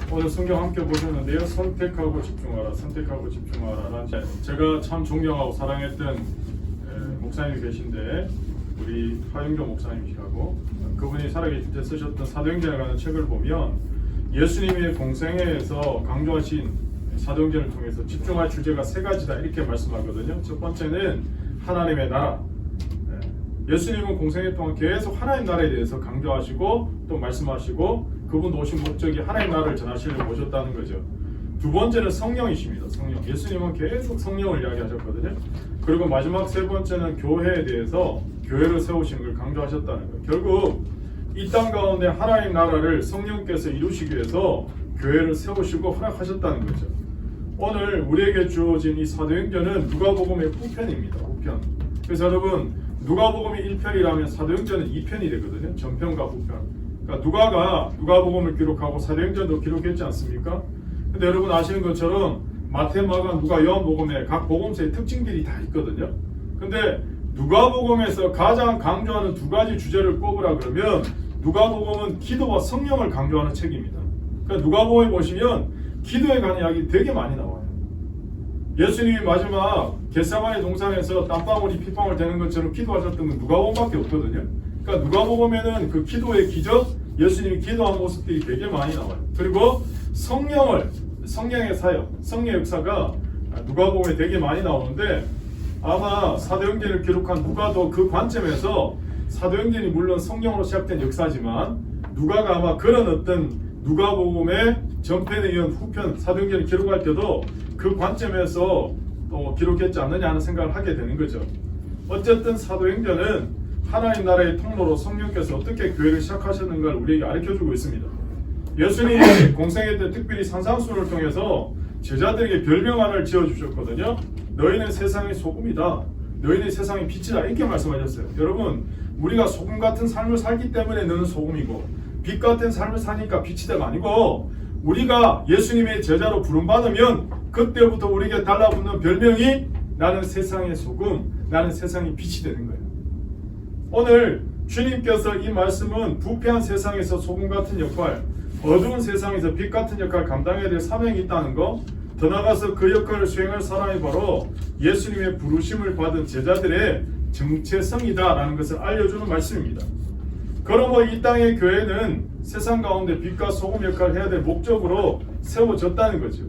오늘 성경 함께 보셨는데요. 선택하고 집중하라, 선택하고 집중하라. 제가 참 존경하고 사랑했던 목사님이 계신데 우리 하영조 목사님이시라고, 그분이 살아계실 때 쓰셨던 사도행전이라는 책을 보면 예수님의 공생애에서 강조하신 사도행전을 통해서 집중할 주제가 세 가지다 이렇게 말씀하거든요. 첫 번째는 하나님의 나라. 예수님은 공생애 동안 계속 하나님 나라에 대해서 강조하시고 또 말씀하시고 그분도 오신 목적이 하나님 나라를 전하시려고 오셨다는 거죠. 두 번째는 성령이십니다. 성령. 예수님은 계속 성령을 이야기하셨거든요. 그리고 마지막 세 번째는 교회에 대해서 교회를 세우시는 걸 강조하셨다는 거예요. 결국 이 땅 가운데 하나님 나라를 성령께서 이루시기 위해서 교회를 세우시고 허락하셨다는 거죠. 오늘 우리에게 주어진 이 사도행전은 누가복음의 후편입니다. 후편. 그래서 여러분, 누가복음이 1편이라면 사도행전은 2편이 되거든요. 전편과 후편. 그러니까 누가가 누가복음을 기록하고 사도행전도 기록했지 않습니까? 근데 여러분 아시는 것처럼 마태, 마가, 누가, 요한복음에 각 복음서의 특징들이 다 있거든요. 근데 누가복음에서 가장 강조하는 두 가지 주제를 꼽으라 그러면 누가복음은 기도와 성령을 강조하는 책입니다. 그러니까 누가복음에 보시면 기도에 관한 이야기 되게 많이 나와요. 예수님이 마지막 겟세마네 동산에서 땀방울이 핏방울 되는 것처럼 기도하셨던 건 누가복음밖에 없거든요. 그러니까 누가복음에는 그 기도의 기적, 예수님이 기도한 모습들이 되게 많이 나와요. 그리고 성령의 사역, 성령의 역사가 누가복음에 되게 많이 나오는데 아마 사도행전을 기록한 누가도 그 관점에서 사도행전이 물론 성령으로 시작된 역사지만 누가가 아마 그런 어떤 누가복음의 전편에 이은 후편 사도행전을 기록할 때도 그 관점에서 또 기록했지 않느냐 하는 생각을 하게 되는 거죠. 어쨌든 사도행전은 하나님 나라의 통로로 성령께서 어떻게 교회를 시작하셨는가를 우리에게 가르쳐주고 있습니다. 예수님이 공생애 때 특별히 산상수훈을 통해서 제자들에게 별명 하나를 지어주셨거든요. 너희는 세상의 소금이다. 너희는 세상의 빛이다. 이렇게 말씀하셨어요. 여러분, 우리가 소금 같은 삶을 살기 때문에 너는 소금이고 빛 같은 삶을 사니까 빛이다가 아니고 우리가 예수님의 제자로 부름받으면 그때부터 우리에게 달라붙는 별명이 나는 세상의 소금, 나는 세상의 빛이 되는 거예요. 오늘 주님께서 이 말씀은 부패한 세상에서 소금 같은 역할, 어두운 세상에서 빛 같은 역할을 감당해야 될 사명이 있다는 거, 더 나아가서 그 역할을 수행할 사람이 바로 예수님의 부르심을 받은 제자들의 정체성이다라는 것을 알려주는 말씀입니다. 그러므로 이 땅의 교회는 세상 가운데 빛과 소금 역할을 해야 될 목적으로 세워졌다는 거죠.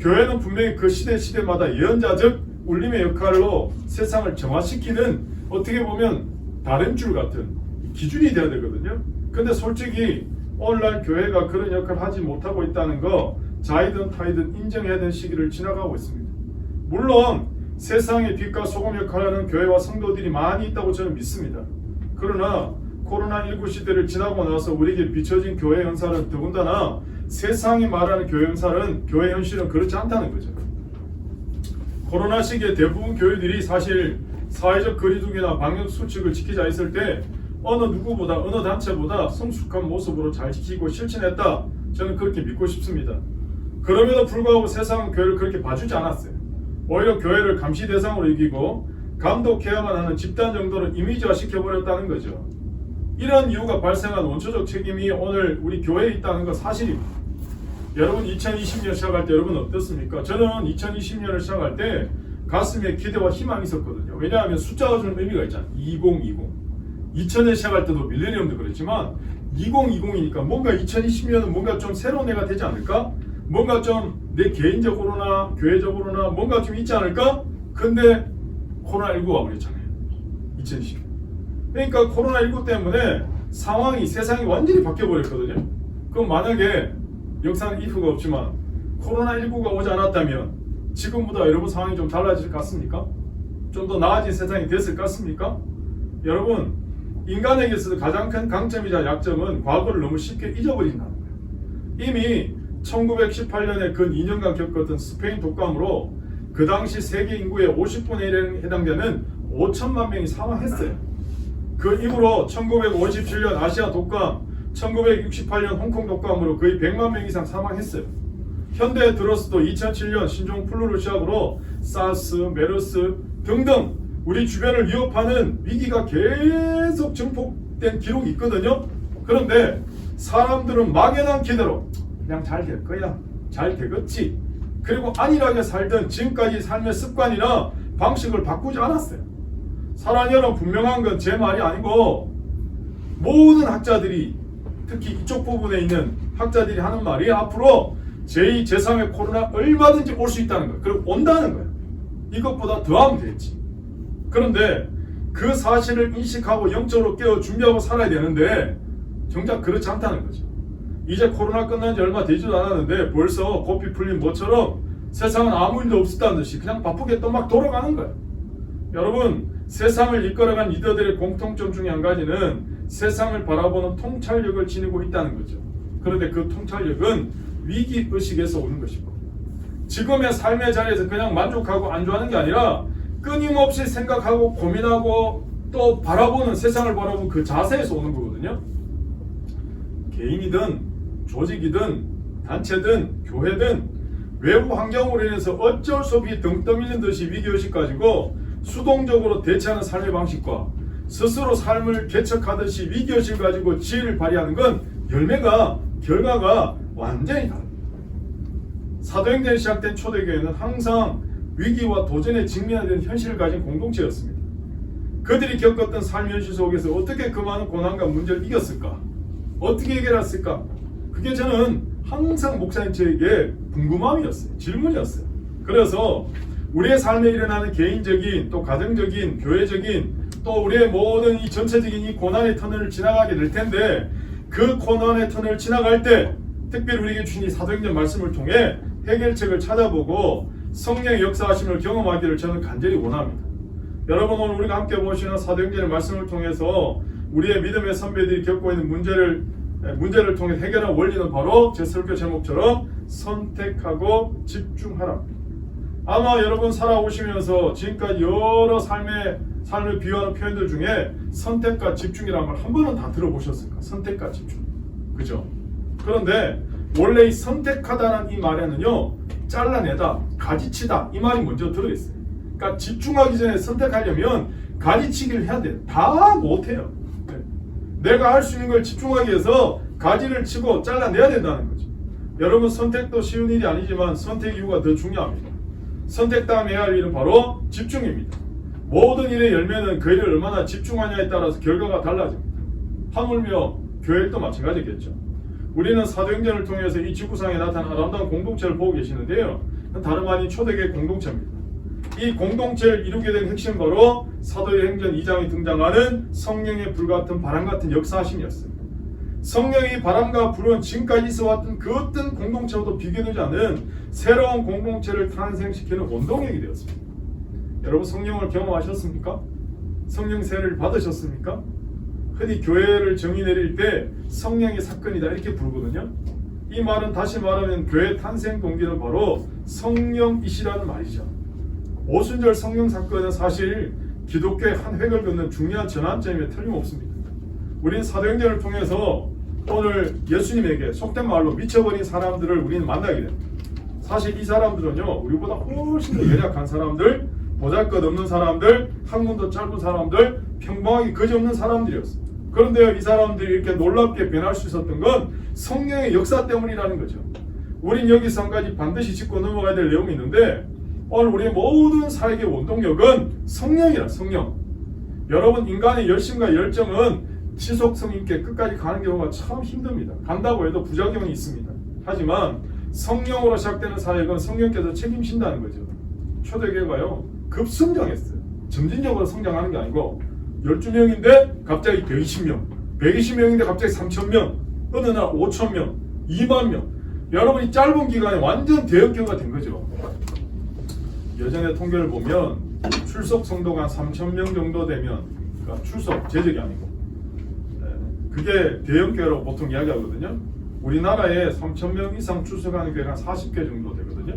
교회는 분명히 그 시대마다 예언자적 울림의 역할로 세상을 정화시키는 어떻게 보면 다른 줄 같은 기준이 되어야 되거든요. 근데 솔직히 오늘날 교회가 그런 역할을 하지 못하고 있다는 거 자이든 타이든 인정해야 되는 시기를 지나가고 있습니다. 물론 세상의 빛과 소금 역할을 하는 교회와 성도들이 많이 있다고 저는 믿습니다. 그러나 코로나19 시대를 지나고 나서 우리에게 비춰진 교회 현상은 더군다나 세상이 말하는 교회 현상은 교회 현실은 그렇지 않다는 거죠. 코로나 시기에 대부분 교회들이 사실 사회적 거리두기나 방역 수칙을 지키자 했을 때 어느 누구보다 어느 단체보다 성숙한 모습으로 잘 지키고 실천했다. 저는 그렇게 믿고 싶습니다. 그럼에도 불구하고 세상은 교회를 그렇게 봐주지 않았어요. 오히려 교회를 감시 대상으로 여기고 감독해야만 하는 집단 정도로 이미지화 시켜버렸다는 거죠. 이런 이유가 발생한 원초적 책임이 오늘 우리 교회에 있다는 건 사실입니다. 여러분 2020년 시작할 때 여러분 어떻습니까? 저는 2020년을 시작할 때 가슴에 기대와 희망이 있었거든요. 왜냐하면 숫자가 주는 의미가 있잖아요. 2020. 2000년 시작할 때도 밀레니엄도 그랬지만 2020이니까 뭔가 2020년은 뭔가 좀 새로운 해가 되지 않을까? 뭔가 좀 내 개인적으로나 교회적으로나 뭔가 좀 있지 않을까? 근데 코로나19가 와버렸잖아요. 2020년. 그러니까 코로나19 때문에 상황이 세상이 완전히 바뀌어버렸거든요. 그럼 만약에 역사는 if가 없지만 코로나19가 오지 않았다면 지금보다 여러분 상황이 좀 달라질 것 같습니까? 좀 더 나아진 세상이 됐을 것 같습니까? 여러분, 인간에게 있어서 가장 큰 강점이자 약점은 과거를 너무 쉽게 잊어버린다는 거예요. 이미 1918년에 근 2년간 겪었던 스페인 독감으로 그 당시 세계 인구의 50분의 1에 해당되는 5천만 명이 사망했어요. 그 이후로 1957년 아시아 독감, 1968년 홍콩 독감으로 거의 100만 명 이상 사망했어요. 현대에 들어서도 2007년 신종 플루를 시작으로 사스, 메르스 등등 우리 주변을 위협하는 위기가 계속 증폭된 기록이 있거든요. 그런데 사람들은 막연한 기대로 그냥 잘 될 거야. 잘 되겠지. 그리고 안일하게 살던 지금까지 삶의 습관이나 방식을 바꾸지 않았어요. 사랑여러분, 분명한 건 제 말이 아니고 모든 학자들이, 특히 이쪽 부분에 있는 학자들이 하는 말이 앞으로 제2, 제3의 코로나 얼마든지 올 수 있다는 거예요. 그리고 온다는 거예요. 이것보다 더하면 되겠지. 그런데 그 사실을 인식하고 영적으로 깨어 준비하고 살아야 되는데 정작 그렇지 않다는 거죠. 이제 코로나 끝난 지 얼마 되지도 않았는데 벌써 고삐 풀린 모처럼 세상은 아무 일도 없었다는 듯이 그냥 바쁘게 또 막 돌아가는 거예요. 여러분, 세상을 이끌어간 리더들의 공통점 중에 한 가지는 세상을 바라보는 통찰력을 지니고 있다는 거죠. 그런데 그 통찰력은 위기의식에서 오는 것이고, 지금의 삶의 자리에서 그냥 만족하고 안주하는 게 아니라 끊임없이 생각하고 고민하고 또 바라보는, 세상을 바라보는 그 자세에서 오는 거거든요. 개인이든 조직이든 단체든 교회든 외부 환경으로 인해서 어쩔 수 없이 등 떠밀린 듯이 위기의식 가지고 수동적으로 대처하는 삶의 방식과 스스로 삶을 개척하듯이 위기의식을 가지고 지혜를 발휘하는 건 결과가 완전히 다릅니다. 사도행전에 시작된 초대교회는 항상 위기와 도전에 직면해야 되는 현실을 가진 공동체였습니다. 그들이 겪었던 삶 현실 속에서 어떻게 그 많은 고난과 문제를 이겼을까? 어떻게 해결했을까? 그게 저는 항상 목사님들에게 궁금함이었어요. 질문이었어요. 그래서 우리의 삶에 일어나는 개인적인, 또 가정적인, 교회적인, 또 우리의 모든 이 전체적인 이 고난의 터널을 지나가게 될 텐데, 그 고난의 터널을 지나갈 때 특별히 우리에게 주신 이 사도행전 말씀을 통해 해결책을 찾아보고 성령의 역사하심을 경험하기를 저는 간절히 원합니다. 여러분, 오늘 우리가 함께 보시는 사도행전의 말씀을 통해서 우리의 믿음의 선배들이 겪고 있는 문제를 통해 해결한 원리는 바로 제 설교 제목처럼 선택하고 집중하라. 아마 여러분 살아오시면서 지금까지 여러 삶을 비유하는 표현들 중에 선택과 집중이라는 걸 한 번은 다 들어보셨을까? 선택과 집중. 그죠? 그런데 원래 이 선택하다는 이 말에는요, 잘라내다, 가지치다 이 말이 먼저 들어있어요. 그러니까 집중하기 전에 선택하려면 가지치기를 해야 돼요. 다 못해요. 내가 할 수 있는 걸 집중하기 위해서 가지를 치고 잘라내야 된다는 거죠. 여러분, 선택도 쉬운 일이 아니지만 선택 이유가 더 중요합니다. 선택 다음 해야 할 일은 바로 집중입니다. 모든 일의 열매는 그 일을 얼마나 집중하냐에 따라서 결과가 달라집니다. 하물며 교회도 마찬가지겠죠. 우리는 사도행전을 통해서 이 지구상에 나타난 아름다운 공동체를 보고 계시는데요, 다름 아닌 초대교회 공동체입니다. 이 공동체를 이루게 된 핵심은 바로 사도행전 2장에 등장하는 성령의 불같은 바람같은 역사하심이었습니다. 성령이 바람과 불은 지금까지 있어왔던 그 어떤 공동체와도 비교되지 않는 새로운 공동체를 탄생시키는 원동력이 되었습니다. 여러분, 성령을 경험하셨습니까? 성령 세례를 받으셨습니까? 흔히 교회를 정의 내릴 때 성령의 사건이다 이렇게 부르거든요. 이 말은 다시 말하면 교회 탄생 동기는 바로 성령이시라는 말이죠. 오순절 성령 사건은 사실 기독교의 한 획을 긋는 중요한 전환점에 틀림없습니다. 우리는 사도행전을 통해서 오늘 예수님에게 속된 말로 미쳐버린 사람들을 우리는 만나게 됩니다. 사실 이 사람들은요, 우리보다 훨씬 더 연약한 사람들, 보잘것없는 사람들, 학문도 짧은 사람들, 평범하게 그지없는 사람들이었어요. 그런데 이 사람들이 이렇게 놀랍게 변할 수 있었던 건 성령의 역사 때문이라는 거죠. 우린 여기서 한 가지 반드시 짚고 넘어가야 될 내용이 있는데, 오늘 우리의 모든 사역의 원동력은 성령이라. 성령. 여러분, 인간의 열심과 열정은 지속성 있게 끝까지 가는 경우가 참 힘듭니다. 간다고 해도 부작용이 있습니다. 하지만 성령으로 시작되는 사역은 성령께서 책임진다는 거죠. 초대교회가요, 급성장했어요. 점진적으로 성장하는 게 아니고 12명인데 갑자기 120명, 120명인데 갑자기 3,000명, 어느 날 5,000명, 2만 명. 여러분이 짧은 기간에 완전 대형교회가 된 거죠. 예전의 통계를 보면 출석 성도가 한 3,000명 정도 되면, 그러니까 출석, 재적이 아니고, 그게 대형교회라고 보통 이야기하거든요. 우리나라에 3,000명 이상 출석하는 교회가 한 40개 정도 되거든요.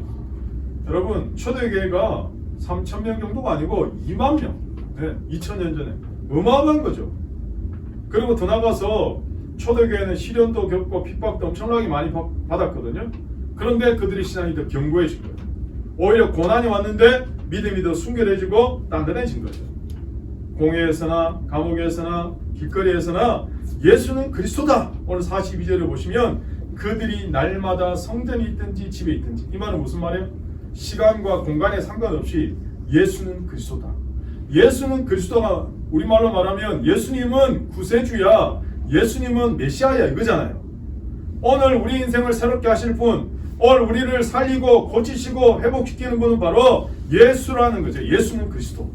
여러분, 초대교회가 3,000명 정도가 아니고 2만 명, 2000년 전에 어마어마한 거죠. 그리고 더 나가서 초대교회는 시련도 겪고 핍박도 엄청나게 많이 받았거든요. 그런데 그들의 신앙이 더 견고해진 거예요. 오히려 고난이 왔는데 믿음이 더 순결해지고 단단해진 거죠. 공회에서나 감옥에서나 길거리에서나 예수는 그리스도다. 오늘 42절을 보시면 그들이 날마다 성전이 있든지 집에 있든지. 이 말은 무슨 말이에요? 시간과 공간에 상관없이 예수는 그리스도다. 예수는 그리스도가, 우리말로 말하면 예수님은 구세주야, 예수님은 메시아야, 이거잖아요. 오늘 우리 인생을 새롭게 하실 분, 오늘 우리를 살리고 고치시고 회복시키는 분은 바로 예수라는 거죠. 예수는 그리스도.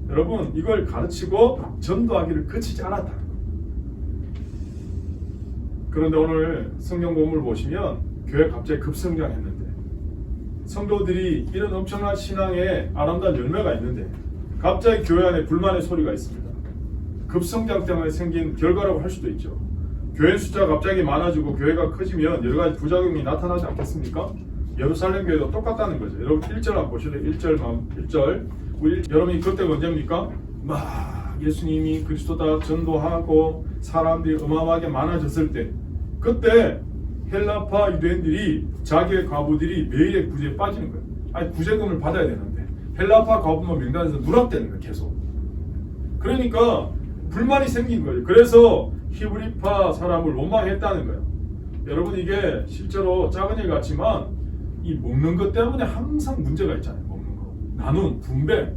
여러분, 이걸 가르치고 전도하기를 그치지 않았다. 그런데 오늘 성경 본문을 보시면 교회 갑자기 급성장했는데, 성도들이 이런 엄청난 신앙의 아름다운 열매가 있는데 갑자기 교회 안에 불만의 소리가 있습니다. 급성장 때문에 생긴 결과라고 할 수도 있죠. 교회 숫자가 갑자기 많아지고 교회가 커지면 여러 가지 부작용이 나타나지 않겠습니까? 예루살렘 교회도 똑같다는 거죠. 여러분 1절 한번 보실래요? 1절. 여러분이 그때 언제입니까? 막 예수님이 그리스도다 전도하고 사람들이 어마어마하게 많아졌을 때, 그때 헬라파 유대인들이 자기의 과부들이 매일의 구제에 빠지는 거예요. 아니, 구제금을 받아야 되는데 헬라파 과부만 명단에서 누락되는 거예요. 계속. 그러니까 불만이 생긴 거예요. 그래서 히브리파 사람을 원망했다는 거예요. 여러분, 이게 실제로 작은 일 같지만 이 먹는 것 때문에 항상 문제가 있잖아요. 먹는 거, 나눔, 분배,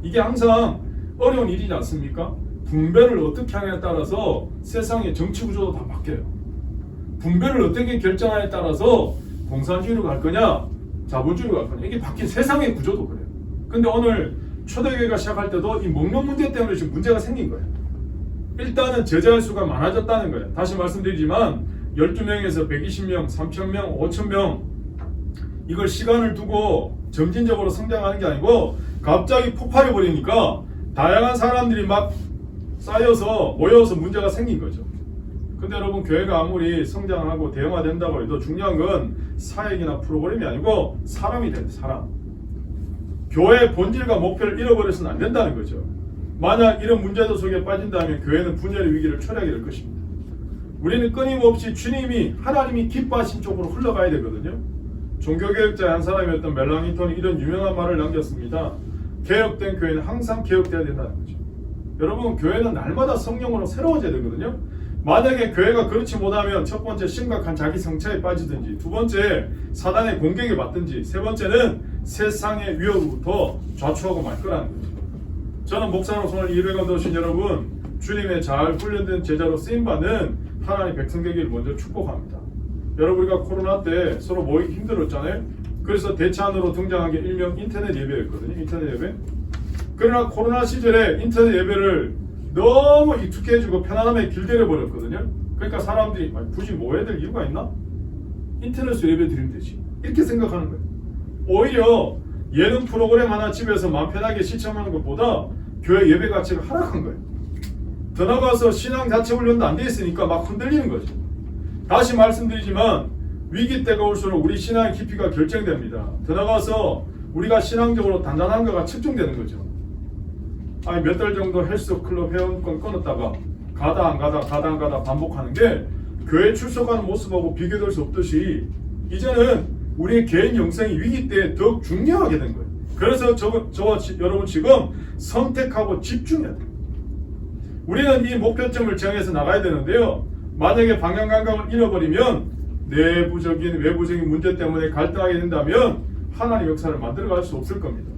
이게 항상 어려운 일이지 않습니까? 분배를 어떻게 하냐에 따라서 세상의 정치 구조도 다 바뀌어요. 분배를 어떻게 결정하냐에 따라서 공산주의로 갈 거냐, 자본주의로 갈 거냐, 이게 바뀐 세상의 구조도 그래요. 근데 오늘 초대교회가 시작할 때도 이 먹는 문제 때문에 지금 문제가 생긴 거예요. 일단은 제자의 수가 많아졌다는 거예요. 다시 말씀드리지만 12명에서 120명, 3,000명, 5,000명, 이걸 시간을 두고 점진적으로 성장하는 게 아니고 갑자기 폭발해버리니까 다양한 사람들이 막 쌓여서 모여서 문제가 생긴 거죠. 근데 여러분, 교회가 아무리 성장하고 대형화된다고 해도 중요한 건 사역이나 프로그램이 아니고 사람이 된다. 사람. 교회의 본질과 목표를 잃어버려서는 안 된다는 거죠. 만약 이런 문제도 속에 빠진다면 교회는 분열의 위기를 초래하게 될 것입니다. 우리는 끊임없이 주님이, 하나님이 기뻐하신 쪽으로 흘러가야 되거든요. 종교개혁자의 한 사람이었던 멜랑이톤이 이런 유명한 말을 남겼습니다. 개혁된 교회는 항상 개혁돼야 된다는 거죠. 여러분, 교회는 날마다 성령으로 새로워져야 되거든요. 만약에 교회가 그렇지 못하면 첫 번째 심각한 자기 성찰에 빠지든지, 두 번째 사단의 공격에 받든지, 세 번째는 세상의 위협으로부터 좌초하고 말 거라는 거죠. 저는 목사로서 오늘 예배가 오신 여러분, 주님의 잘 훈련된 제자로 쓰임받는 하나님의 백성 되기를 먼저 축복합니다. 여러분, 우리가 코로나 때 서로 모이기 힘들었잖아요. 그래서 대체안으로 등장한 게 일명 인터넷 예배였거든요. 인터넷 예배. 그러나 코로나 시절에 인터넷 예배를 너무 익숙해지고 편안함에 길들여 버렸거든요. 그러니까 사람들이 굳이 모여야 될 이유가 있나? 인터넷으로 예배 드리면 되지, 이렇게 생각하는 거예요. 오히려 예능 프로그램 하나 집에서 마음 편하게 시청하는 것보다 교회 예배 가치가 하락한 거예요. 더 나가서 신앙 자체 훈련도 안 돼 있으니까 막 흔들리는 거죠. 다시 말씀드리지만 위기 때가 올수록 우리 신앙의 깊이가 결정됩니다. 더 나가서 우리가 신앙적으로 단단한가가 측정되는 거죠. 아니, 몇 달 정도 헬스클럽 회원권 끊었다가 가다 안 가다 반복하는 게 교회 출석하는 모습하고 비교될 수 없듯이 이제는 우리의 개인 영성이 위기 때 더욱 중요하게 된 거예요. 그래서 저와 여러분 지금 선택하고 집중해야 돼요. 우리는 이 목표점을 정해서 나가야 되는데요. 만약에 방향 감각을 잃어버리면 내부적인 외부적인 문제 때문에 갈등하게 된다면 하나님의 역사를 만들어갈 수 없을 겁니다.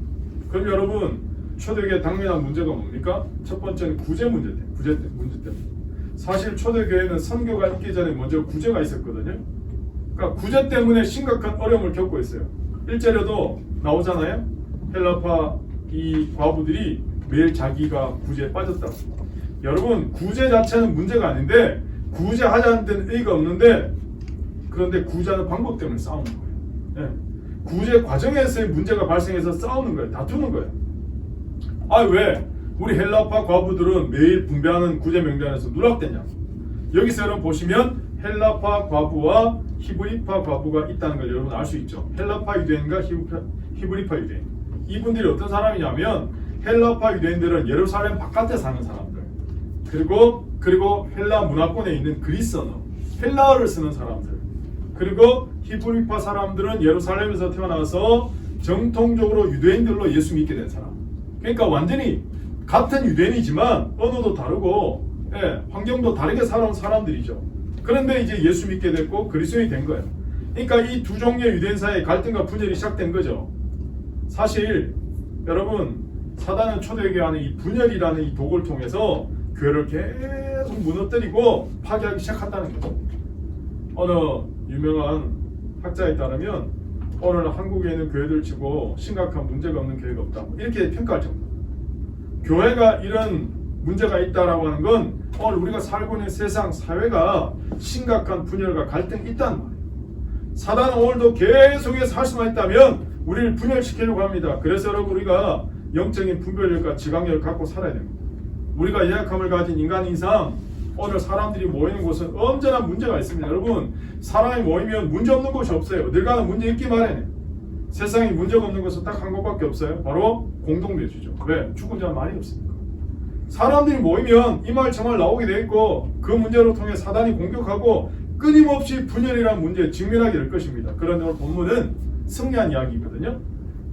그럼 여러분, 초대교회 당면한 문제가 뭡니까? 첫 번째는 구제 문제 때문에. 사실 초대교회는 선교가 있기 전에 먼저 구제가 있었거든요. 그러니까 구제 때문에 심각한 어려움을 겪고 있어요. 1절에도 나오잖아요. 헬라파 이 과부들이 매일 자기가 구제에 빠졌다고. 여러분, 구제 자체는 문제가 아닌데 구제하자는 데는 의의가 없는데, 그런데 구제하는 방법 때문에 싸우는 거예요. 구제 과정에서의 문제가 발생해서 싸우는 거예요. 다투는 거예요. 왜 우리 헬라파 과부들은 매일 분배하는 구제 명단에서 누락되냐? 여기서 여러분 보시면 헬라파 과부와 히브리파 과부가 있다는 걸 여러분 알 수 있죠. 헬라파 유대인과 히브리파 유대인. 이분들이 어떤 사람이냐면 헬라파 유대인들은 예루살렘 바깥에 사는 사람들, 그리고 헬라 문화권에 있는 그리스 언어, 헬라어를 쓰는 사람들, 그리고 히브리파 사람들은 예루살렘에서 태어나서 정통적으로 유대인들로 예수 믿게 된 사람. 그러니까 완전히 같은 유대인이지만 언어도 다르고 환경도 다르게 살아온 사람들이죠. 그런데 이제 예수 믿게 됐고 그리스도인이 된 거예요. 그러니까 이 두 종류의 유대인 사이의 갈등과 분열이 시작된 거죠. 사실 여러분, 사단은 초대교회 안에 이 분열이라는 이 독을 통해서 교회를 계속 무너뜨리고 파괴하기 시작한다는 거죠. 어느 유명한 학자에 따르면 오늘 한국에 있는 교회들 치고 심각한 문제가 없는 교회가 없다, 이렇게 평가할 정도. 교회가 이런 문제가 있다라고 하는 건 오늘 우리가 살고 있는 세상 사회가 심각한 분열과 갈등이 있다는 말이에요. 사단은 오늘도 계속해서 할 수만 있다면 우리를 분열시키려고 합니다. 그래서 여러분, 우리가 영적인 분별력과 지각력을 갖고 살아야 됩니다. 우리가 연약함을 가진 인간 이상 오늘 사람들이 모이는 곳은 언제나 문제가 있습니다. 여러분, 사람이 모이면 문제 없는 곳이 없어요. 늘 가는 문제 있기 마련이에요. 세상에 문제가 없는 것은 딱 한 곳밖에 없어요. 바로 공동묘지죠. 왜? 죽은 자는 많이 없으니까. 사람들이 모이면 이 말 저 말 나오게 돼 있고 그 문제로 통해 사단이 공격하고 끊임없이 분열이라는 문제에 직면하게 될 것입니다. 그런데 오늘 본문은 승리한 이야기거든요.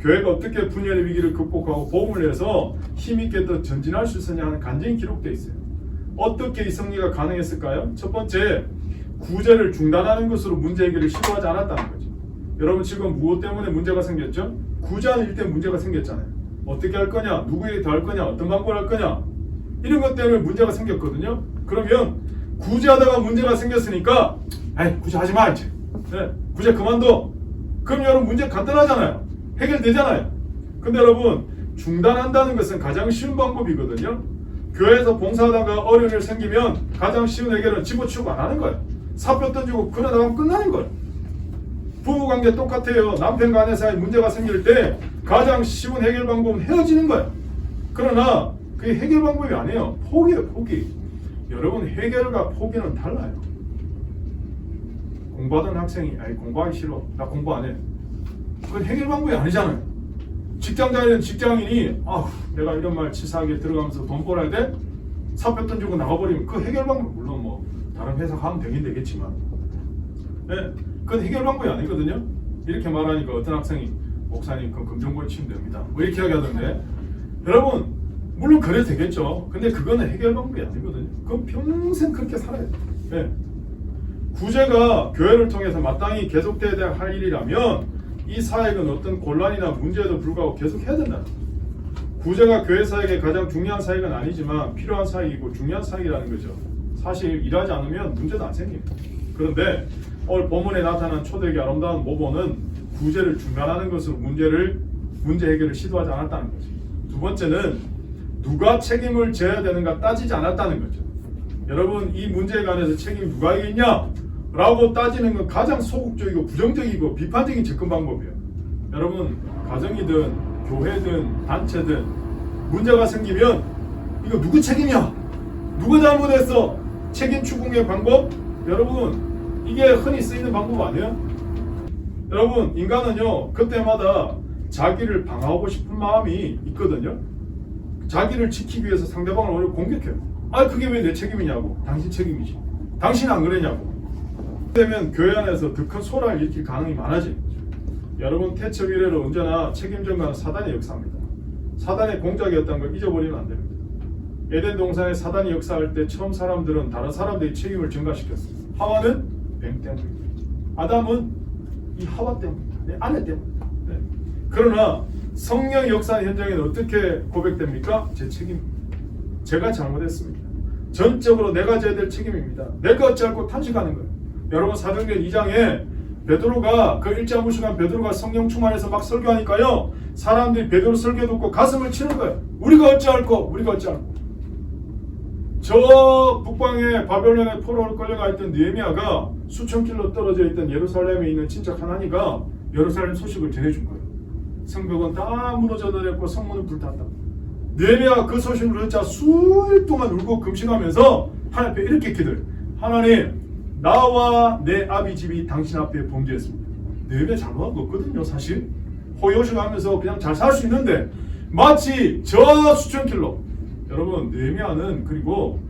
교회가 어떻게 분열의 위기를 극복하고 복음을 내서 힘있게 더 전진할 수 있었냐 하는 간증이 기록되어 있어요. 어떻게 이 승리가 가능했을까요? 첫 번째, 구제를 중단하는 것으로 문제 해결을 시도하지 않았다는 거죠. 여러분, 지금 무엇 때문에 문제가 생겼죠? 구제하는 일 때문에 문제가 생겼잖아요. 어떻게 할 거냐? 누구에게 더 할 거냐? 어떤 방법을 할 거냐? 이런 것 때문에 문제가 생겼거든요. 그러면 구제하다가 문제가 생겼으니까 구제하지 마 이제. 구제 그만둬. 그럼 여러분, 문제 간단하잖아요. 해결되잖아요. 근데 여러분, 중단한다는 것은 가장 쉬운 방법이거든요. 교회에서 봉사하다가 어려운 일 생기면 가장 쉬운 해결은 집어치우고 안 하는 거예요. 사표 던지고 그러다가 끝나는 거예요. 부부관계 똑같아요. 남편과 아내 사이에 문제가 생길 때 가장 쉬운 해결 방법은 헤어지는 거예요. 그러나 그게 해결 방법이 아니에요. 포기예요, 포기. 여러분, 해결과 포기는 달라요. 공부하던 학생이 공부하기 싫어, 나 공부 안 해, 그건 해결 방법이 아니잖아요. 직장 다니는 직장인이 내가 이런 말 치사하게 들어가면서 돈 벌어야 돼? 사표 던지고 나가버리면 그 해결 방법, 물론 뭐 다른 회사 가면 되긴 되겠지만 그건 해결 방법이 아니거든요. 이렇게 말하니까 어떤 학생이 목사님 그건 금전고에 치면 됩니다, 뭐 이렇게 이야기하던데, 여러분 물론 그래도 되겠죠. 근데 그거는 해결 방법이 아니거든요. 그건 평생 그렇게 살아야 돼요. 구제가 교회를 통해서 마땅히 계속돼야 할 일이라면 이 사역은 어떤 곤란이나 문제에도 불구하고 계속 해야 된다. 구제가 교회 사역의 가장 중요한 사역은 아니지만 필요한 사역이고 중요한 사역이라는 거죠. 사실 일하지 않으면 문제도 안 생깁니다. 그런데 오늘 본문에 나타난 초대교회 아름다운 모범은 구제를 중단하는 것으로 문제 해결을 시도하지 않았다는 거죠. 두 번째는 누가 책임을 져야 되는가 따지지 않았다는 거죠. 여러분, 이 문제에 관해서 책임이 누가에게 있냐? 라고 따지는 건 가장 소극적이고 부정적이고 비판적인 접근 방법이에요. 여러분, 가정이든 교회든 단체든 문제가 생기면 이거 누구 책임이야? 누가 잘못했어? 책임 추궁의 방법? 여러분, 이게 흔히 쓰이는 방법 아니에요? 여러분, 인간은요 그때마다 자기를 방어하고 싶은 마음이 있거든요. 자기를 지키기 위해서 상대방을 오히려 공격해요. 그게 왜 내 책임이냐고. 당신 책임이지. 당신 안 그랬냐고. 되면 교회 안에서 더 큰 소란을 일으킬 가능성이 많아지는 거죠. 여러분, 태초 이래로 언제나 책임 전가는 사단의 역사입니다. 사단의 공작이었다는 걸 잊어버리면 안 됩니다. 에덴 동산에 사단이 역사할 때 처음 사람들은 다른 사람들의 책임을 전가시켰어요. 하와는 뱀 때문입니다. 아담은 이 하와 때문입니다. 내 아내 때문입니다. 그러나 성령 역사 현장에는 어떻게 고백됩니까? 제 책임입니다. 제가 잘못했습니다. 전적으로 내가 져야 될 책임입니다. 내가 어찌할고 탄식하는 거예요. 여러분, 사도행전 2장에 베드로가 그 일자무식한 베드로가 성령 충만해서 막 설교하니까요, 사람들이 베드로 설교 듣고 가슴을 치는 거예요. 우리가 어찌할꼬, 우리가 어찌할꼬. 저 북방에 바벨론의 포로로 끌려가 있던 느헤미야가 수천 킬로 떨어져 있던 예루살렘에 있는 친척 하나니가 예루살렘 소식을 전해준 거예요. 성벽은 다 무너져 내렸고 성문은 불탔다. 느헤미야가 그 소식을 듣자 수일 동안 울고 금식하면서 하나님 앞에 이렇게 기도해요. 하나님, 나와 내 아비 집이 당신 앞에 범죄했습니다. 느헤미야 잘못한 거 없거든요. 사실 호요식하면서 그냥 잘 살 수 있는데 마치 저 수천 킬로. 여러분, 느헤미야는 그리고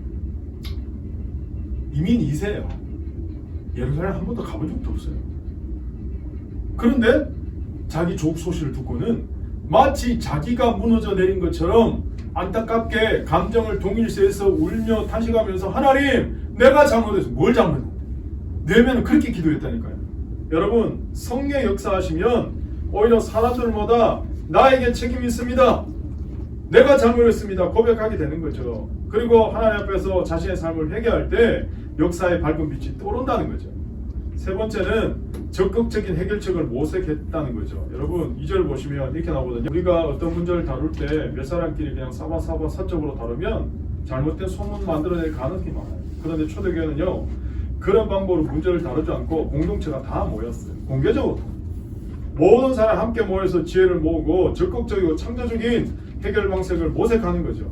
이민 2세예요. 예루살렘 한 번도 가본 적도 없어요. 그런데 자기 조국 소식을 듣고는 마치 자기가 무너져 내린 것처럼 안타깝게 감정을 동일시해서 울며 탄식하면서 하나님, 내가 잘못했어. 뭘 잘못했어? 느헤미야는 그렇게 기도했다니까요. 여러분, 성령 역사하시면 오히려 사람들보다 나에게 책임이 있습니다, 내가 잘못했습니다 고백하게 되는 거죠. 그리고 하나님 앞에서 자신의 삶을 회개할 때 역사의 밝은 빛이 떠오른다는 거죠. 세 번째는 적극적인 해결책을 모색했다는 거죠. 여러분 2절 보시면 이렇게 나오거든요. 우리가 어떤 문제를 다룰 때 몇 사람끼리 그냥 사바사바 사적으로 다루면 잘못된 소문 만들어낼 가능성이 많아요. 그런데 초대교회는요, 그런 방법으로 문제를 다루지 않고 공동체가 다 모였어요. 공개적으로 모든 사람 함께 모여서 지혜를 모으고 적극적이고 창조적인 해결 방식을 모색하는 거죠.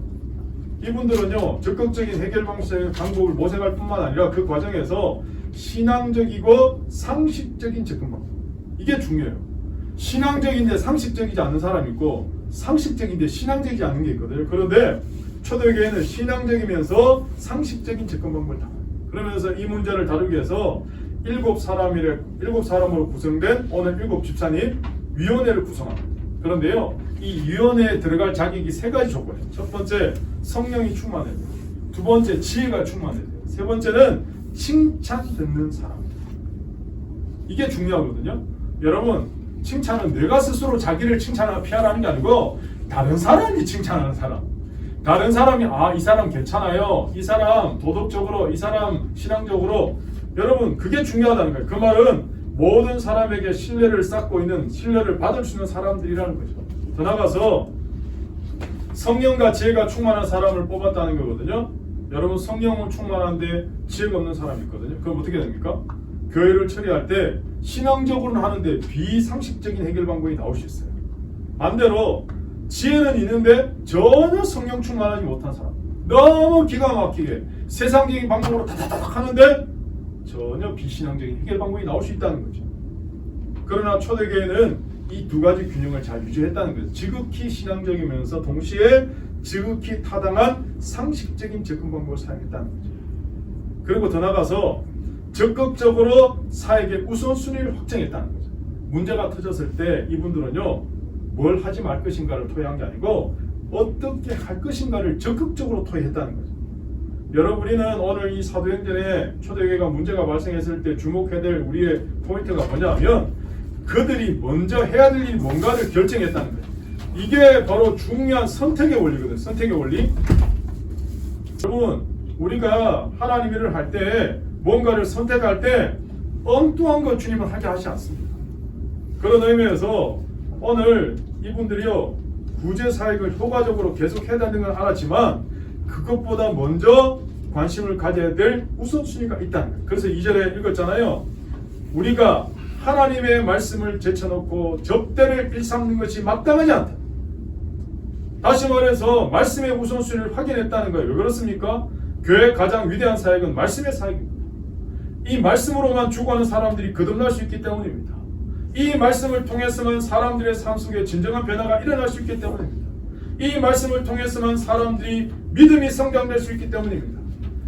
이분들은요, 적극적인 해결 방법을 모색할 뿐만 아니라 그 과정에서 신앙적이고 상식적인 접근 방법, 이게 중요해요. 신앙적인데 상식적이지 않은 사람이 있고 상식적인데 신앙적이지 않은 게 있거든요. 그런데 초대교회는 신앙적이면서 상식적인 접근 방법을 다. 그러면서 이 문제를 다루기 위해서 7사람으로 구성된 오늘 7 집사님 위원회를 구성합니다. 그런데요, 이 위원회에 들어갈 자격이 3가지 조건이에요. 첫 번째, 성령이 충만해야 돼요. 두 번째, 지혜가 충만해야 돼요. 세 번째는 칭찬 듣는 사람. 이게 중요하거든요. 여러분, 칭찬은 내가 스스로 자기를 칭찬하고 피하라는 게 아니고 다른 사람이 칭찬하는 사람. 다른 사람이 이 사람 괜찮아요, 이 사람 도덕적으로, 이 사람 신앙적으로, 여러분 그게 중요하다는 거예요. 그 말은 모든 사람에게 신뢰를 쌓고 있는, 신뢰를 받을 수 있는 사람들이라는 거죠. 더 나아가서 성령과 지혜가 충만한 사람을 뽑았다는 거거든요. 여러분 성령은 충만한데 지혜가 없는 사람이 있거든요. 그럼 어떻게 됩니까? 교회를 처리할 때 신앙적으로는 하는데 비상식적인 해결 방법이 나올 수 있어요. 반대로 지혜는 있는데 전혀 성령 충만하지 못한 사람, 너무 기가 막히게 세상적인 방법으로 다다닥 하는데 전혀 비신앙적인 해결 방법이 나올 수 있다는 거죠. 그러나 초대교회는 이 2가지 균형을 잘 유지했다는 거죠. 지극히 신앙적이면서 동시에 지극히 타당한 상식적인 접근 방법을 사용했다는 거죠. 그리고 더 나아가서 적극적으로 사역의 우선순위를 확정했다는 거죠. 문제가 터졌을 때 이분들은요, 뭘 하지 말 것인가를 토의한 게 아니고 어떻게 할 것인가를 적극적으로 토의했다는 거죠. 여러분, 우리는 오늘 이 사도행전에 초대교회가 문제가 발생했을 때 주목해야 될 우리의 포인트가 뭐냐면 그들이 먼저 해야 될 일이 뭔가를 결정했다는 거예요. 이게 바로 중요한 선택의 원리거든요. 선택의 원리. 여러분, 우리가 하나님 일을 할 때 뭔가를 선택할 때 엉뚱한 것 주님은 하게 하지 않습니다. 그런 의미에서 오늘 이분들이요, 구제 사역을 효과적으로 계속해야 되는 건 알았지만 그것보다 먼저 관심을 가져야 될 우선순위가 있다는 거예요. 그래서 2절에 읽었잖아요. 우리가 하나님의 말씀을 제쳐놓고 접대를 일삼는 것이 마땅하지 않다. 다시 말해서 말씀의 우선순위를 확인했다는 거예요. 왜 그렇습니까? 교회의 가장 위대한 사역은 말씀의 사역입니다. 이 말씀으로만 죽어가는 사람들이 거듭날 수 있기 때문입니다. 이 말씀을 통해서만 사람들의 삶 속에 진정한 변화가 일어날 수 있기 때문입니다. 이 말씀을 통해서만 사람들이 믿음이 성장될 수 있기 때문입니다.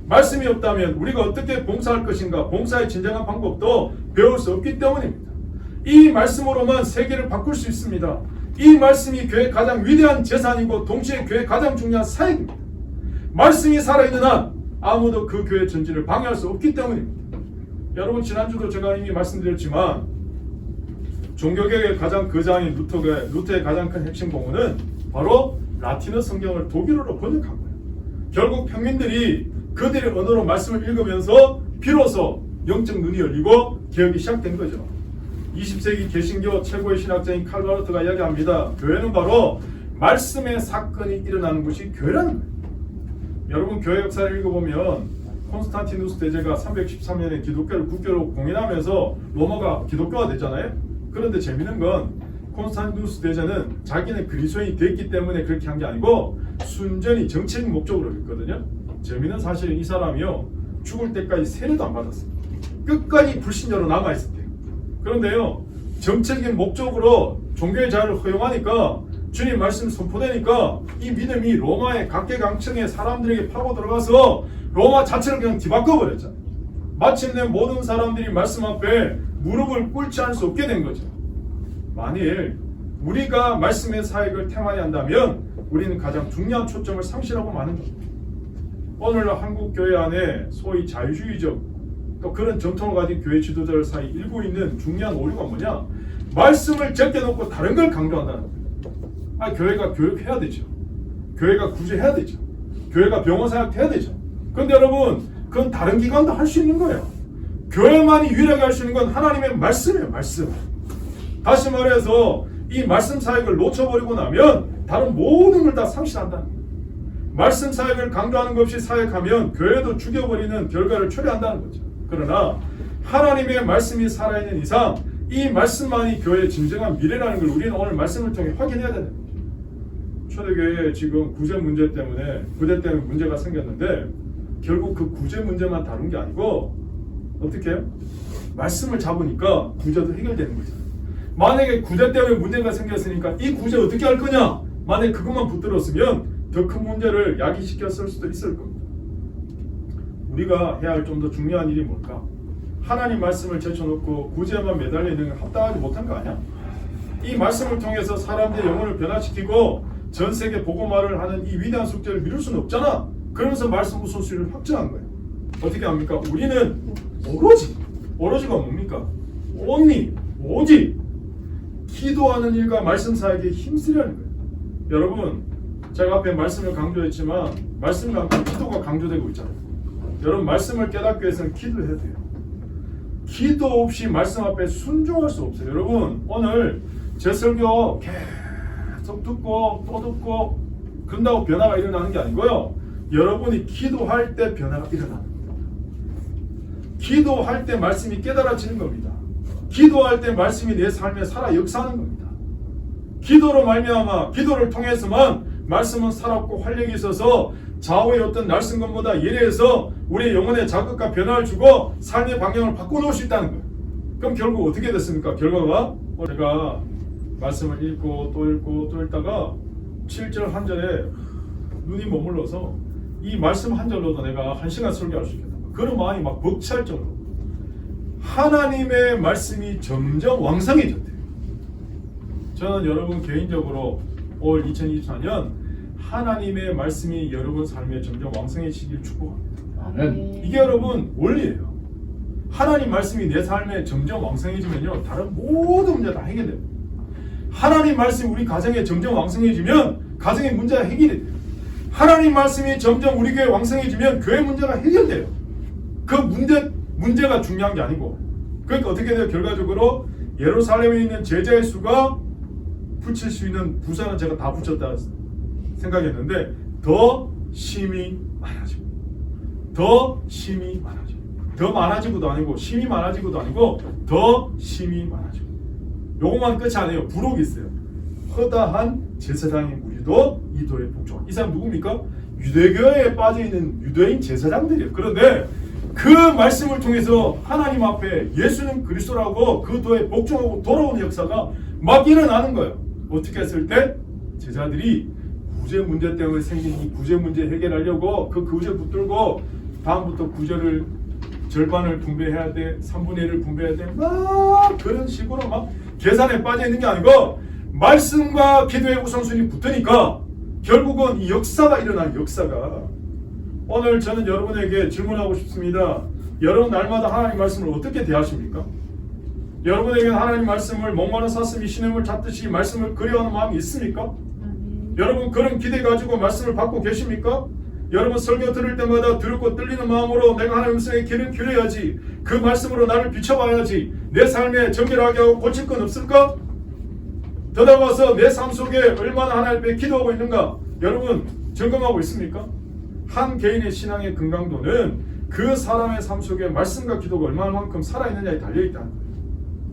말씀이 없다면 우리가 어떻게 봉사할 것인가, 봉사의 진정한 방법도 배울 수 없기 때문입니다. 이 말씀으로만 세계를 바꿀 수 있습니다. 이 말씀이 교회의 가장 위대한 재산이고 동시에 교회의 가장 중요한 사역입니다. 말씀이 살아있는 한 아무도 그 교회의 전진을 방해할 수 없기 때문입니다. 여러분, 지난주도 제가 이미 말씀드렸지만 종교개혁의 가장 거장인 루터의 가장 큰 핵심 공헌은 바로 라틴어 성경을 독일어로 번역한 거예요. 결국 평민들이 그들의 언어로 말씀을 읽으면서 비로소 영적 눈이 열리고 개혁이 시작된 거죠. 20세기 개신교 최고의 신학자인 칼바르트가 이야기합니다. 교회는 바로 말씀의 사건이 일어나는 곳이 교회라는 거예요. 여러분, 교회 역사를 읽어보면 콘스탄티누스 대제가 313년에 기독교를 국교로 공인하면서 로마가 기독교가 됐잖아요. 그런데 재미있는 건 콘스탄티누스 대제는 자기는 그리스도인이 됐기 때문에 그렇게 한 게 아니고 순전히 정치적 목적으로 했거든요. 재미있는 사실은 이 사람이요, 죽을 때까지 세례도 안 받았어요. 끝까지 불신자로 남아있을 때. 그런데요, 정치적인 목적으로 종교의 자유를 허용하니까 주님 말씀 선포되니까 이 믿음이 로마의 각계각층의 사람들에게 파고 들어가서 로마 자체를 그냥 뒤바꿔 버렸잖아요. 마침내 모든 사람들이 말씀 앞에 무릎을 꿇지 않을 수 없게 된 거죠. 만일 우리가 말씀의 사역을 태만히 한다면 우리는 가장 중요한 초점을 상실하고 마는 겁니다. 오늘 한국 교회 안에 소위 자유주의적 또 그런 전통을 가진 교회 지도자들 사이 일고 있는 중요한 오류가 뭐냐? 말씀을 제껴놓고 다른 걸 강조한다는 거예요. 교회가 교육해야 되죠. 교회가 구제해야 되죠. 교회가 병원 사역해야 되죠. 그런데 여러분, 그건 다른 기관도 할 수 있는 거예요. 교회만이 유일하게 할 수 있는 건 하나님의 말씀이에요. 말씀. 다시 말해서 이 말씀 사역을 놓쳐버리고 나면 다른 모든 걸 다 상실한다는 거예요. 말씀 사역을 강조하는 것 없이 사역하면 교회도 죽여버리는 결과를 초래한다는 거죠. 그러나 하나님의 말씀이 살아있는 이상 이 말씀만이 교회의 진정한 미래라는 걸 우리는 오늘 말씀을 통해 확인해야 되는 거죠. 초대교회에 지금 구제 문제 때문에 문제가 생겼는데 결국 그 구제 문제만 다룬 게 아니고 어떻게 해요? 말씀을 잡으니까 구제도 해결되는 거죠. 만약에 구제 때문에 문제가 생겼으니까 이 구제 어떻게 할 거냐? 만약에 그것만 붙들었으면 더 큰 문제를 야기시켰을 수도 있을 겁니다. 우리가 해야 할 좀 더 중요한 일이 뭘까? 하나님 말씀을 제쳐놓고 구제만 매달려 있는 건 합당하지 못한 거 아니야? 이 말씀을 통해서 사람들의 영혼을 변화시키고 전 세계 복음화를 하는 이 위대한 숙제를 미룰 수는 없잖아. 그러면서 말씀 우선순위를 확정한 거예요. 어떻게 합니까? 우리는 오로지가 뭡니까? 오직 기도하는 일과 말씀 사역에 힘쓰려는 거예요. 여러분, 제가 앞에 말씀을 강조했지만 말씀과 함께 기도가 강조되고 있잖아요. 여러분, 말씀을 깨닫기 위해서는 기도해야 돼요. 기도 없이 말씀 앞에 순종할 수 없어요. 여러분, 오늘 제 설교 계속 듣고 또 듣고 그런다고 변화가 일어나는 게 아니고요. 여러분이 기도할 때 변화가 일어나는 겁니다. 기도할 때 말씀이 깨달아지는 겁니다. 기도할 때 말씀이 내 삶에 살아 역사하는 겁니다. 기도로 말미암아 기도를 통해서만 말씀은 살았고 활력이 있어서 좌우의 어떤 날선 것보다 예리해서 우리의 영혼에 자극과 변화를 주고 삶의 방향을 바꿔놓을 수 있다는 거예요. 그럼 결국 어떻게 됐습니까? 결과가 제가 말씀을 읽고 또 읽다가 7절 한 절에 눈이 머물러서 이 말씀 한 절로도 내가 1시간 설교할 수 있겠다. 그런 마음이 막 벅찰 정도로 하나님의 말씀이 점점 왕성해졌대요. 저는 여러분 개인적으로 올 2024년 하나님의 말씀이 여러분 삶에 점점 왕성해지길 축복합니다. 아멘. 이게 여러분 원리예요. 하나님 말씀이 내 삶에 점점 왕성해지면요, 다른 모든 문제 다 해결됩니다. 하나님 말씀이 우리 가정에 점점 왕성해지면 가정의 문제가 해결이 돼요. 하나님 말씀이 점점 우리 교회 왕성해지면 교회 문제가 해결돼요. 그 문제가 중요한 게 아니고, 그러니까 어떻게 돼요? 결과적으로 예루살렘에 있는 제자의 수가 붙일 수 있는 부사는 제가 다 붙였다 생각했는데 더 심이 많아지고 더 많아지고도 아니고 심이 많아지고도 아니고 더 심이 많아지고, 요것만 끝이 아니에요. 부록이 있어요. 허다한 제사장의 무리도 이 도에 복종한. 이 사람 누굽니까? 유대교에 빠져있는 유대인 제사장들이에요. 그런데 그 말씀을 통해서 하나님 앞에 예수는 그리스도라고 그 도에 복종하고 돌아오는 역사가 막 일어나는 거예요. 어떻게 했을 때? 제자들이 구제 문제 때문에 생긴 이 구제 문제 해결하려고 그 구제 붙들고 다음부터 구제를 절반을 분배해야 돼, 3분의 1을 분배해야 돼, 막 그런 식으로 막 계산에 빠져 있는 게 아니고 말씀과 기도의 우선순위 붙으니까 결국은 이 역사가 일어나는 역사가. 오늘 저는 여러분에게 질문하고 싶습니다. 여러분 날마다 하나님 말씀을 어떻게 대하십니까? 여러분에게는 하나님 말씀을 목마른 사슴이 시냇물 잡듯이 말씀을 그리워하는 마음이 있습니까? 여러분 그런 기대 가지고 말씀을 받고 계십니까? 여러분 설교 들을 때마다 들고 떨리는 마음으로 내가 하나님 말씀에 귀를 기울여야지, 그 말씀으로 나를 비춰봐야지, 내 삶에 정결하게 하고 고칠 건 없을까? 더 나아가서 내 삶 속에 얼마나 하나님 앞에 기도하고 있는가 여러분 점검하고 있습니까? 한 개인의 신앙의 건강도는 그 사람의 삶 속에 말씀과 기도가 얼마만큼 살아있느냐에 달려있다는 거예요.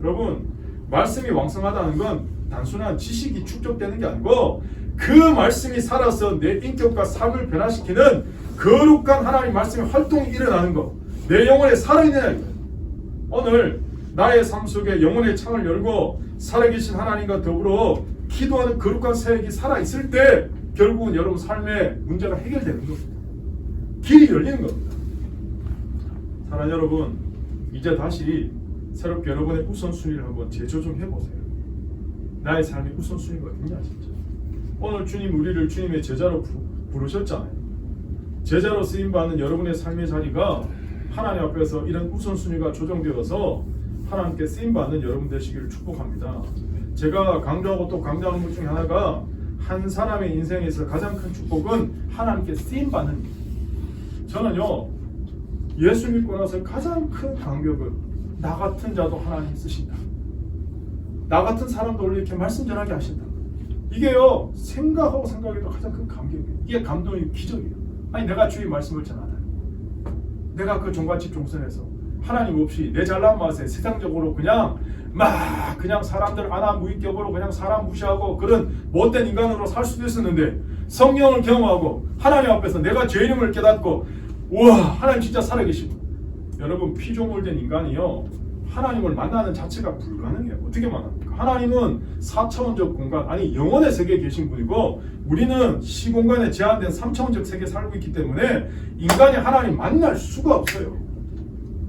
여러분 말씀이 왕성하다는 건 단순한 지식이 축적되는 게 아니고 그 말씀이 살아서 내 인격과 삶을 변화시키는 거룩한 하나님 말씀의 활동이 일어나는 거, 내 영혼에 살아있느냐는 거예요. 오늘 나의 삶 속에 영혼의 창을 열고 살아계신 하나님과 더불어 기도하는 거룩한 사역이 살아있을 때 결국은 여러분 삶의 문제가 해결되는 겁니다. 길이 열리는 겁니다. 사랑하는 여러분, 이제 다시 새롭게 여러분의 우선순위를 한번 재조정해보세요. 나의 삶의 우선순위가 어딨냐 진짜. 오늘 주님 우리를 주님의 제자로 부르셨잖아요. 제자로 쓰임받는 여러분의 삶의 자리가 하나님 앞에서 이런 우선순위가 조정되어서 하나님께 쓰임받는 여러분 되시기를 축복합니다. 제가 강조하고 또 강조하는 것 중에 하나가 한 사람의 인생에서 가장 큰 축복은 하나님께 쓰임받는 일. 저는요, 예수 믿고 나서 가장 큰 감격은 나 같은 자도 하나님 쓰신다. 나 같은 사람도 이렇게 말씀 전하게 하신다. 이게요, 생각하고 생각해도 가장 큰 감격이에요. 이게 감동이고 기적이에요. 아니, 내가 주의 말씀을 전하다니. 내가 그 종갓집 종선에서 하나님 없이 내 잘난 맛에 세상적으로 그냥 사람들 안하무인격으로 그냥 사람 무시하고 그런 못된 인간으로 살 수도 있었는데, 성령을 경험하고 하나님 앞에서 내가 죄인임을 깨닫고, 우와, 하나님 진짜 살아계시고. 여러분, 피조물된 인간이요, 하나님을 만나는 자체가 불가능해요. 어떻게 만납니까? 하나님은 4차원적 공간, 아니 영혼의 세계에 계신 분이고, 우리는 시공간에 제한된 3차원적 세계에 살고 있기 때문에 인간이 하나님 만날 수가 없어요.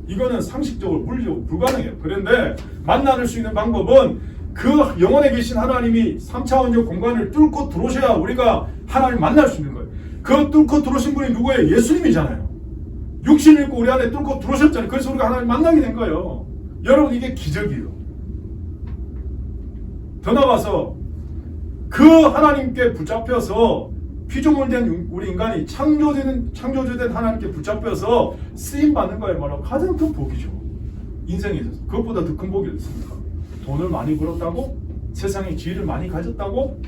이거는 상식적으로 물리적으로 불가능해요. 그런데 만날 수 있는 방법은 그 영혼에 계신 하나님이 3차원적 공간을 뚫고 들어오셔야 우리가 하나님 만날 수 있는 거예요. 그 뚫고 들어오신 분이 누구예요? 예수님이잖아요. 육신을 입고 우리 안에 뚫고 들어오셨잖아요. 그래서 우리가 하나님 만나게 된 거예요. 여러분, 이게 기적이에요. 더 나아가서 그 하나님께 붙잡혀서 피조물된 우리 인간이 창조주된 하나님께 붙잡혀서 쓰임받는 거야말로 가장 큰 복이죠. 인생에 있어서. 그것보다 더 큰 복이 없습니까? 돈을 많이 벌었다고? 세상에 지위를 많이 가졌다고?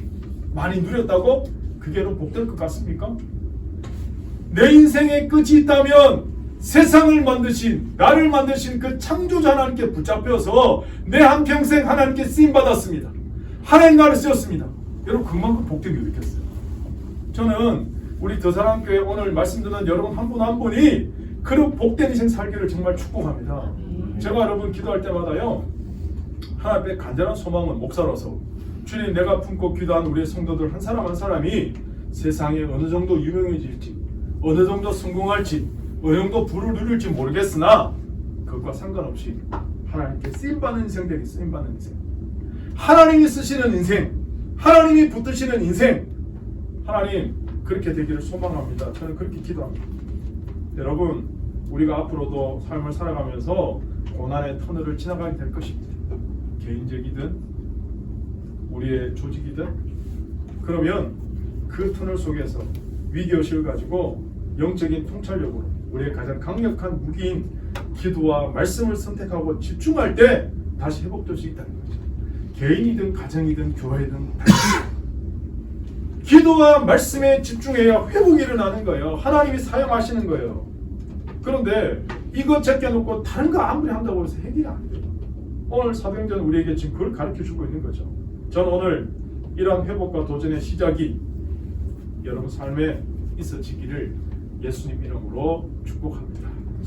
많이 누렸다고? 그게 복될 것 같습니까? 내 인생의 끝이 있다면 세상을 만드신, 나를 만드신 그 창조자 하나님께 붙잡혀서 내 한평생 하나님께 쓰임받았습니다. 하나님 나를 쓰였습니다. 여러분, 그만큼 복된 게 어딨겠어요? 저는 우리 더사랑교회 오늘 말씀 듣는 여러분 한 분 한 분이 그런 복된 인생 살기를 정말 축복합니다. 제가 여러분 기도할 때마다요, 하나님 앞에 간절한 소망은 목사로서, 주님, 내가 품고 기도한 우리의 성도들 한 사람 한 사람이 세상에 어느 정도 유명해질지, 어느 정도 성공할지, 어느 정도 부를 누릴지 모르겠으나 그것과 상관없이 하나님께 쓰임받는 인생 되기, 쓰임받는 인생, 하나님이 쓰시는 인생, 하나님이 붙드시는 인생, 하나님 그렇게 되기를 소망합니다. 저는 그렇게 기도합니다. 여러분, 우리가 앞으로도 삶을 살아가면서 고난의 터널을 지나가게 될 것입니다. 개인적이든 우리의 조직이든. 그러면 그 터널 속에서 위기의식을 가지고 영적인 통찰력으로 우리의 가장 강력한 무기인 기도와 말씀을 선택하고 집중할 때 다시 회복될 수 있다는 거죠. 개인이든 가정이든 교회든 기도와 말씀에 집중해야 회복이 일어나는 거예요. 하나님이 사용하시는 거예요. 그런데 이거 제껴놓고 다른 거 아무리 한다고 해서 해결이 안 돼요. 오늘 사도행전은 우리에게 지금 그걸 가르쳐주고 있는 거죠. 저는 오늘 이러한 회복과 도전의 시작이 여러분 삶에 있어지기를 예수님 이름으로 축복합니다.